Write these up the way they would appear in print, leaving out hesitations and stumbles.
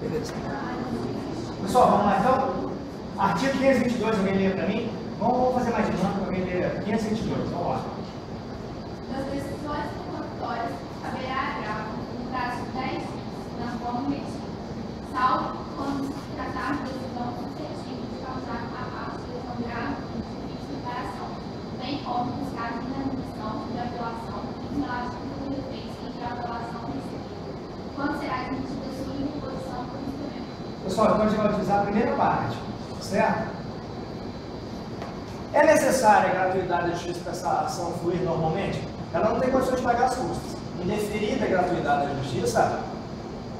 Beleza. Pessoal, vamos lá então? Artigo 522, alguém lê para mim? Vamos fazer mais dinâmico, alguém lê 522, vamos lá. Das decisões contraditórias, haverá agravo no prazo de 10 dias, na forma medida, salvo quando se tratar de decisão suscetível de causar a parte de lesão grave de separação, bem como nos casos de inadmissão de apelação em relação ao defeito e de apelação recebida, quando será admitida sua imposição por instrumento. Pessoal, então a gente vai utilizar a primeira parte, certo? É necessária a gratuidade da justiça para essa ação fluir normalmente? Ela não tem condições de pagar as custas. Indeferida a gratuidade da justiça,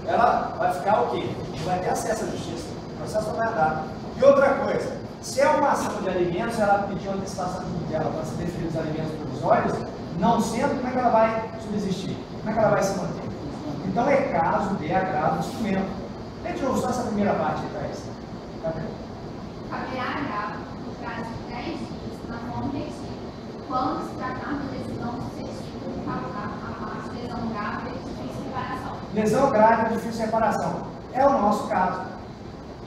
ela vai ficar o quê? Não vai ter acesso à justiça. O processo não vai andar. E outra coisa, se é uma ação de alimentos, ela pediu antecipação dela para se deferir os alimentos provisórios, não sendo, como é que ela vai subsistir? Como é que ela vai se manter? Então é caso de agravo do instrumento. Lê de novo só essa primeira parte aí, Thaís. Tá bem? Haverá agravo no prazo de 10 dias, na forma medida, quando se tratar de decisão suscetível de causar a parte de lesão grave e difícil separação. Lesão grave ou difícil separação. É o nosso caso.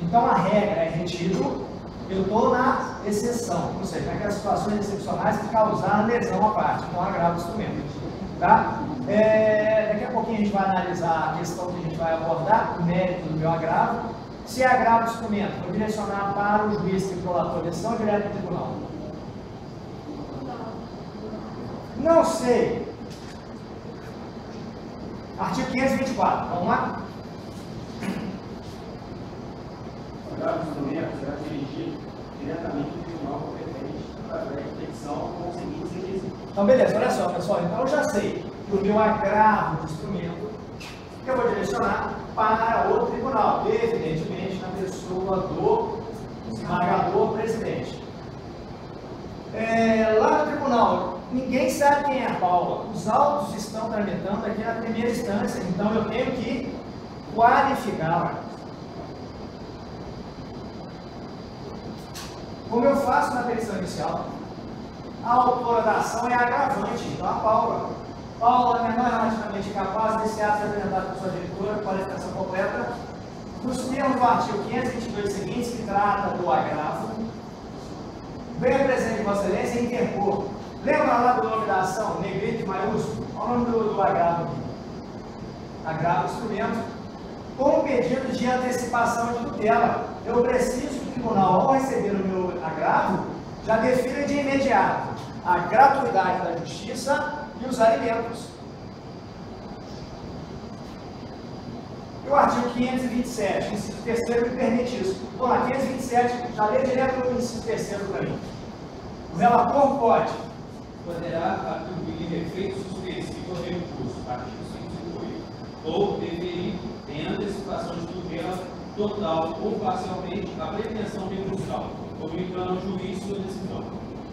Então a regra é retido, eu estou na exceção, ou seja, naquelas situações excepcionais que causar lesão à parte, então agravo do instrumento. Tá? Daqui a pouquinho a gente vai analisar a questão que a gente vai abordar, o mérito do meu agravo. Se é agravo do instrumento, vou direcionar para o juiz que prolatou a decisão direto do tribunal. Não sei. Artigo 524, vamos lá? O agravo do instrumento será dirigido diretamente ao tribunal competente através de petição com os seguintes requisitos. Então, beleza, olha só, pessoal. Então, eu já sei que o meu agravo do instrumento eu vou direcionar para o tribunal, evidentemente, na pessoa do esmagador presidente. Lá no tribunal, ninguém sabe quem é a Paula. Os autos estão tramitando aqui na primeira instância, então eu tenho que qualificá-la. Como eu faço na petição inicial, a autora da ação é agravante, então a Paula. Paula é menor relativamente capaz desse ato representado por sua diretora, qualificação completa, nos termos do artigo 522 seguintes, que trata do agravo, venha presente de Vossa Excelência e interpor. Lembra lá do nome da ação, negrito e maiúsculo? Olha o nome do agravo aqui. Agravo do instrumento, com pedido de antecipação de tutela. Eu preciso que o tribunal, ao receber o meu agravo, já defina de imediato a gratuidade da justiça e os alimentos. E o artigo 527, inciso 3º, me permite isso. Vamos lá, 527, já lê direto o inciso 3º para mim. O relator pode. Poderá atribuir efeito suspensivo ao recurso, artigo 158, ou deferir em antecipação de tutela total ou parcialmente a pretensão recursal, comunicando ao juiz sua decisão.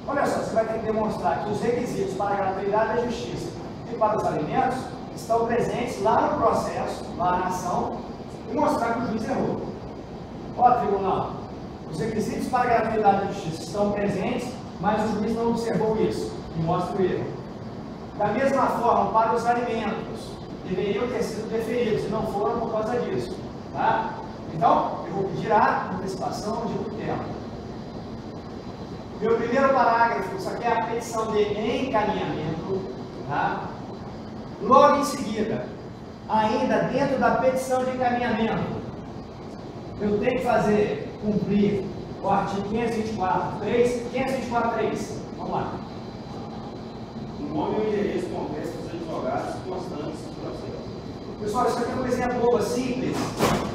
Olha só, você vai ter que demonstrar que os requisitos para a gratuidade da justiça e para os alimentos estão presentes lá no processo, lá na ação, e mostrar que o juiz errou. Ó, tribunal, os requisitos para a gratuidade da justiça estão presentes, mas o juiz não observou isso, e mostra o erro. Da mesma forma, para os alimentos, deveriam ter sido deferidos, e não foram por causa disso. Tá? Então, eu vou pedir a antecipação de tutela. Meu primeiro parágrafo, isso aqui é a petição de encaminhamento, tá? Logo em seguida, ainda dentro da petição de encaminhamento, eu tenho que fazer cumprir o artigo 524.3. Vamos lá. O nome e o endereço completo dos advogados constantes do processo. Pessoal, isso aqui é uma coisinha boa, simples,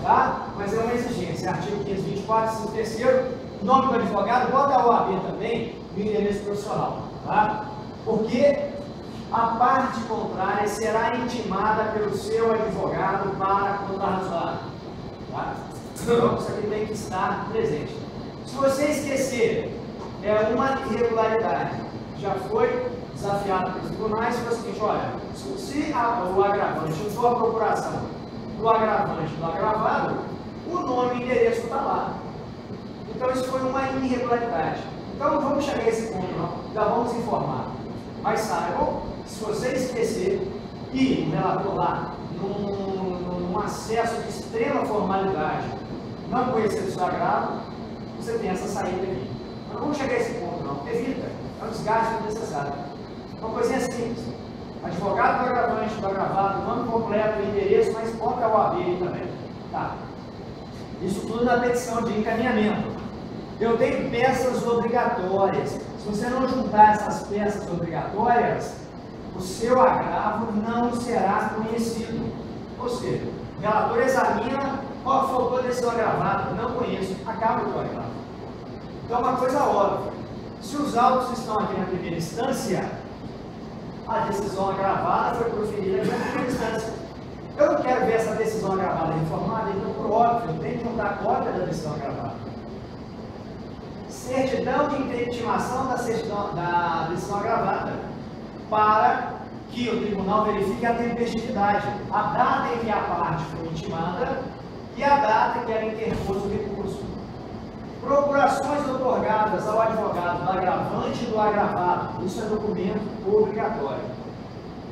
tá? Mas é uma exigência. Artigo 524, inciso 3º. Nome do advogado, bota a OAB também, no endereço profissional, tá? Porque a parte contrária será intimada pelo seu advogado para contrarrazar, tá? Então, isso aqui tem que estar presente. Se você esquecer, é uma irregularidade, já foi desafiado pelos tribunais, foi o seguinte, olha, se o agravante usou a procuração do agravante do agravado, o nome e endereço está lá. Então, isso foi uma irregularidade. Então, não vamos chegar a esse ponto, não. Já vamos informar. Mas saibam, se você esquecer e o relator lá, no um acesso de extrema formalidade, não conhecer o seu agravo, você tem essa saída aqui. Mas não vamos chegar a esse ponto, não. Evita. É um desgaste desnecessário. Uma coisinha simples. Advogado do agravante, do agravado, nome completo, endereço, mas bota o OAB aí também. Tá. Isso tudo na petição de encaminhamento. Eu tenho peças obrigatórias. Se você não juntar essas peças obrigatórias, o seu agravo não será conhecido. Ou seja, o relator examina, ó, faltou decisão agravada, não conheço, acaba o teu agravo. Então, uma coisa óbvia, se os autos estão aqui na primeira instância, a decisão agravada foi proferida aqui na primeira instância. Eu não quero ver essa decisão agravada informada, então, por óbvio, eu tenho que juntar a cópia da decisão agravada. Certidão de intimação da decisão agravada, para que o tribunal verifique a tempestividade, a data em que a parte foi intimada e a data em que ela interpôs o recurso. Procurações otorgadas ao advogado do agravante e do agravado, isso é documento obrigatório.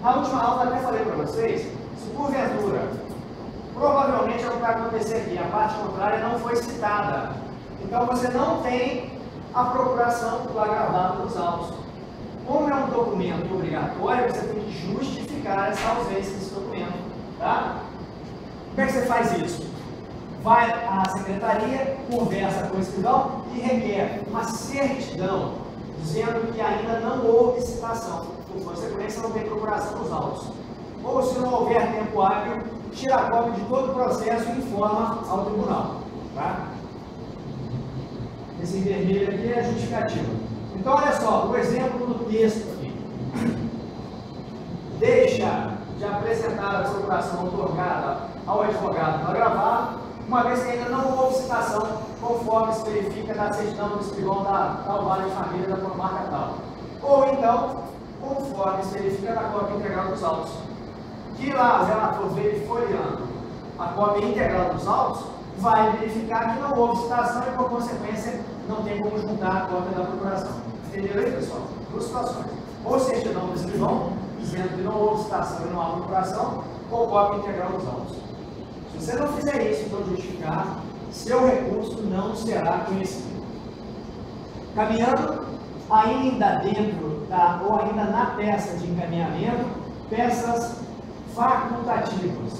Na última aula, até falei para vocês, se porventura, provavelmente é o que vai acontecer aqui, a parte contrária não foi citada. Então você não tem a procuração do agravado dos autos. Como é um documento obrigatório, você tem que justificar essa ausência desse documento. Tá? Como é que você faz isso? Vai à secretaria, conversa com o escrivão e requer uma certidão dizendo que ainda não houve citação. Por consequência, não tem procuração dos autos. Ou, se não houver tempo hábil, tira a cópia de todo o processo e informa ao tribunal. Tá? Esse em vermelho aqui é a justificativa. Então, olha só, o exemplo do texto aqui. Deixa de apresentar a procuração otorgada ao advogado do agravado, uma vez que ainda não houve citação, conforme se verifica na certidão do escrivão da tal vara de família da comarca tal. Ou então, conforme se verifica na cópia integral dos autos. Que lá o relator veio folheando a cópia integral dos autos, vai verificar que não houve citação e, por consequência, não tem como juntar a cópia da procuração. Entenderam aí, pessoal? Duas situações. Ou certidão do escrivão, dizendo que não houve citação e não há procuração, ou cópia integral dos autos. Se você não fizer isso para justificar, seu recurso não será conhecido. Caminhando ainda dentro ou ainda na peça de encaminhamento, peças facultativas.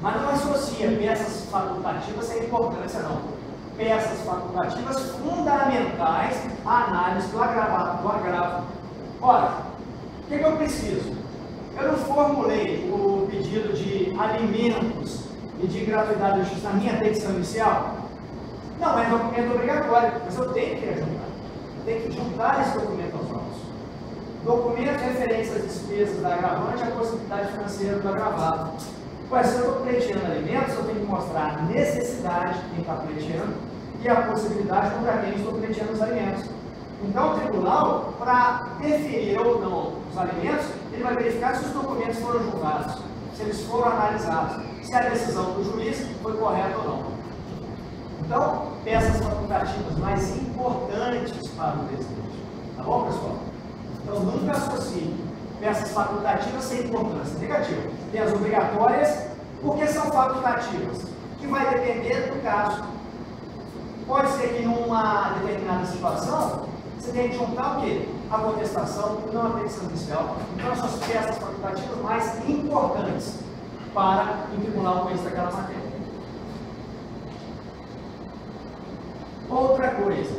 Mas não associa peças facultativas sem importância, não. Peças facultativas fundamentais à análise do agravo. Ora, o que eu preciso? Eu não formulei o pedido de alimentos e de gratuidade da justiça na minha petição inicial? Não é documento obrigatório, mas eu tenho que juntar. Eu tenho que juntar esse documento aos autos. Documento referente às despesas da agravante e à possibilidade financeira do agravado. Pois, se eu estou pleiteando alimentos, eu tenho que mostrar a necessidade de quem está pleiteando e a possibilidade contra quem estou pleiteando os alimentos. Então, o tribunal, para definir ou não os alimentos, ele vai verificar se os documentos foram julgados, se eles foram analisados, se a decisão do juiz foi correta ou não. Então, peças facultativas mais importantes para o presidente. Tá bom, pessoal? Então, nunca associe peças facultativas sem importância negativa. Tem as obrigatórias, porque são facultativas, que vai depender do caso. Pode ser que numa determinada situação, você tem que juntar o quê? A contestação e não a petição inicial. Então, essas peças facultativas mais importantes para o tribunal conhecer aquela matéria. Outra coisa.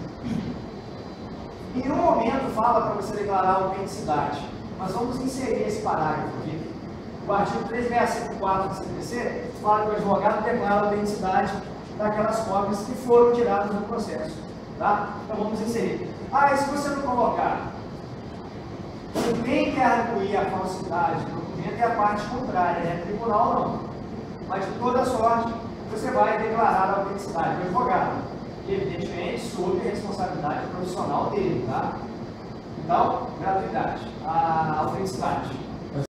Em um momento fala para você declarar a autenticidade, mas vamos inserir esse parágrafo aqui. O artigo 365.4 do CPC fala que o advogado declara a autenticidade daquelas cópias que foram tiradas do processo. Tá? Então vamos inserir. E se você não colocar, quem quer arguir a falsidade do documento é a parte contrária, é o tribunal não. Mas de toda sorte, você vai declarar a autenticidade do advogado. E, evidentemente, sob a responsabilidade profissional dele. Tá? Então, gratuidade, a autenticidade.